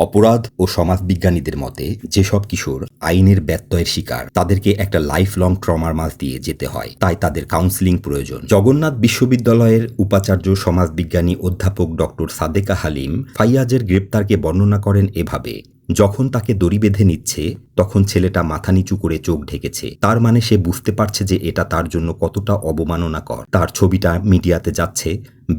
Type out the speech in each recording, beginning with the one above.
অপরাধ ও সমাজবিজ্ঞানীদের মতে যেসব কিশোর আইনের ব্যত্যয়ের শিকার তাদেরকে একটা লাইফ লং ট্রমার মাঝ দিয়ে যেতে হয়, তাই তাদের কাউন্সেলিং প্রয়োজন। জগন্নাথ বিশ্ববিদ্যালয়ের উপাচার্য সমাজবিজ্ঞানী অধ্যাপক ডক্টর সাদেকা হালিম ফাইয়াজের গ্রেপ্তারকে বর্ণনা করেন এভাবে: যখন তাকে দড়ি বেঁধে নিচ্ছে তখন ছেলেটা মাথা নিচু করে চোখ ঢেকেছে। তার মানে সে বুঝতে পারছে যে এটা তার জন্য কতটা অবমাননাকর। তার ছবিটা মিডিয়াতে যাচ্ছে,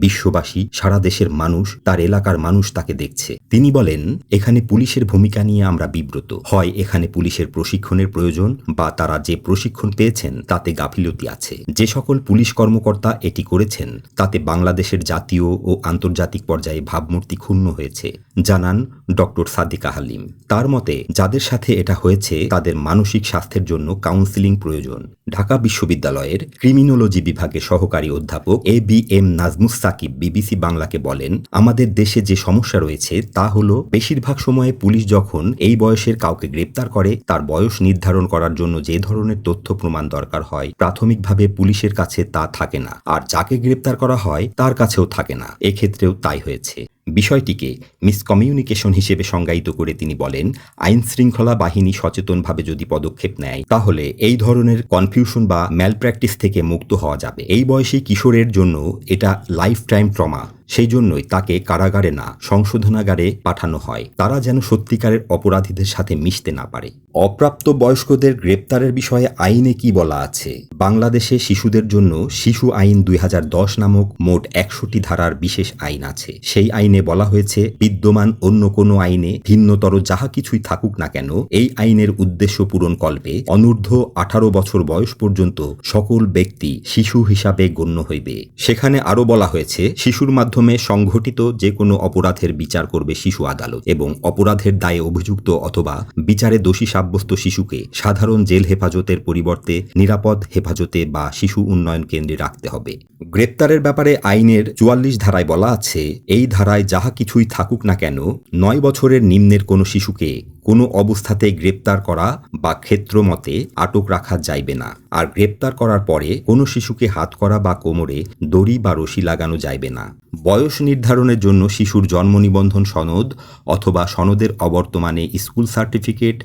বিশ্ববাসী, সারা দেশের মানুষ, তার এলাকার মানুষ তাকে দেখছে। তিনি বলেন, এখানে পুলিশের ভূমিকা নিয়ে আমরা বিব্রত। হয় এখানে পুলিশের প্রশিক্ষণের প্রয়োজন, বা তারা যে প্রশিক্ষণ পেয়েছেন তাতে গাফিলতি আছে। যে সকল পুলিশ কর্মকর্তা এটি করেছেন তাতে বাংলাদেশের জাতীয় ও আন্তর্জাতিক পর্যায়ে ভাবমূর্তি ক্ষুণ্ণ হয়েছে, জানান ডক্টর সাদেকা হালিম। তার মতে যাদের সাথে এটা হয়েছে তাদের মানসিক স্বাস্থ্যের জন্য কাউন্সেলিং প্রয়োজন। ঢাকা বিশ্ববিদ্যালয়ের ক্রিমিনোলজি বিভাগের সহকারী অধ্যাপক ABM নাজমুস সাকিব বিবিসি বাংলাকে বলেন, আমাদের দেশে যে সমস্যা রয়েছে তা হলো বেশিরভাগ সময়ে পুলিশ যখন এই বয়সের কাউকে গ্রেপ্তার করে তার বয়স নির্ধারণ করার জন্য যে ধরনের তথ্য প্রমাণ দরকার হয় প্রাথমিকভাবে পুলিশের কাছে তা থাকে না, আর যাকে গ্রেপ্তার করা হয় তার কাছেও থাকে না। এক্ষেত্রেও তাই হয়েছে। বিষয়টিকে মিসকমিউনিকেশন হিসেবে সংজ্ঞায়িত করে তিনি বলেন, আইন শৃঙ্খলা বাহিনী সচেতনভাবে যদি পদক্ষেপ নেয় তাহলে এই ধরনের কনফিউশন বা ম্যালপ্র্যাকটিস থেকে মুক্ত হওয়া যাবে। এই বয়সী কিশোরের জন্য এটা লাইফ টাইম ট্রমা, সেই জন্যই তাকে কারাগারে না সংশোধনাগারে পাঠানো হয়, তারা যেন সত্যিকারের অপরাধীদের সাথে মিশতে না পারে। অপ্রাপ্ত বয়স্কদের গ্রেপ্তারের বিষয়ে আইনে কি বলা আছে? বাংলাদেশে শিশুদের জন্য শিশু আইন 2010 নামক মোট 100টি ধারার বিশেষ আইন আছে। সেই আইনে বলা হয়েছে, বিদ্যমান অন্য কোনো আইনে ভিন্নতর যাহা কিছুই থাকুক না কেন, এই আইনের উদ্দেশ্য পূরণ কল্পে অনূর্ধ্ব 18 বছর বয়স পর্যন্ত সকল ব্যক্তি শিশু হিসাবে গণ্য হইবে। সেখানে আরও বলা হয়েছে, শিশুর মাধ্যমে সংঘটিত যে কোনো অপরাধের বিচার করবে শিশু আদালত এবং অপরাধের দায়ে অভিযুক্ত অথবা বিচারে দোষী সাব্যস্ত শিশুকে সাধারণ জেল হেফাজতের পরিবর্তে নিরাপদ হেফাজতে বা শিশু উন্নয়ন কেন্দ্রে রাখতে হবে। গ্রেপ্তারের ব্যাপারে আইনের 44 ধারায় বলা আছে, এই ধারায় যাহা কিছুই থাকুক না কেন 9 বছরের নিম্নের কোনো শিশুকে কোনো অবস্থাতে গ্রেপ্তার করা বা ক্ষেত্রমতে আটক রাখা যাইবে না। আর গ্রেপ্তার করার পরে কোনো শিশুকে হাত করা বা কোমরে দড়ি বা রশি লাগানো যাইবে না। বয়স নির্ধারণের জন্য শিশুর জন্ম নিবন্ধন সনদ অথবা সনদের অবর্তমানে স্কুল সার্টিফিকেট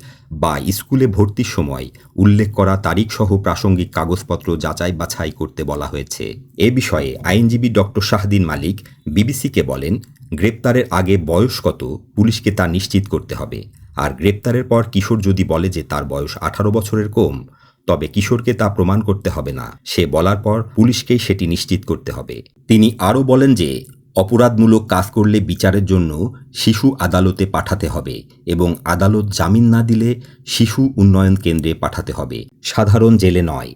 বা স্কুলে ভর্তির সময় উল্লেখ করা তারিখসহ প্রাসঙ্গিক কাগজপত্র যাচাই বাছাই করতে বলা হয়েছে। এ বিষয়ে আইনজীবী ডক্টর শাহদিন মালিক বিবিসিকে বলেন, গ্রেপ্তারের আগে বয়স কত পুলিশকে তা নিশ্চিত করতে হবে। আর গ্রেপ্তারের পর কিশোর যদি বলে যে তার বয়স 18 বছরের কম, তবে কিশোরকে তা প্রমাণ করতে হবে না। সে বলার পর পুলিশকেই সেটি নিশ্চিত করতে হবে। তিনি আরও বলেন যে অপরাধমূলক কাজ করলে বিচারের জন্য শিশু আদালতে পাঠাতে হবে এবং আদালত জামিন না দিলে শিশু উন্নয়ন কেন্দ্রে পাঠাতে হবে, সাধারণ জেলে নয়।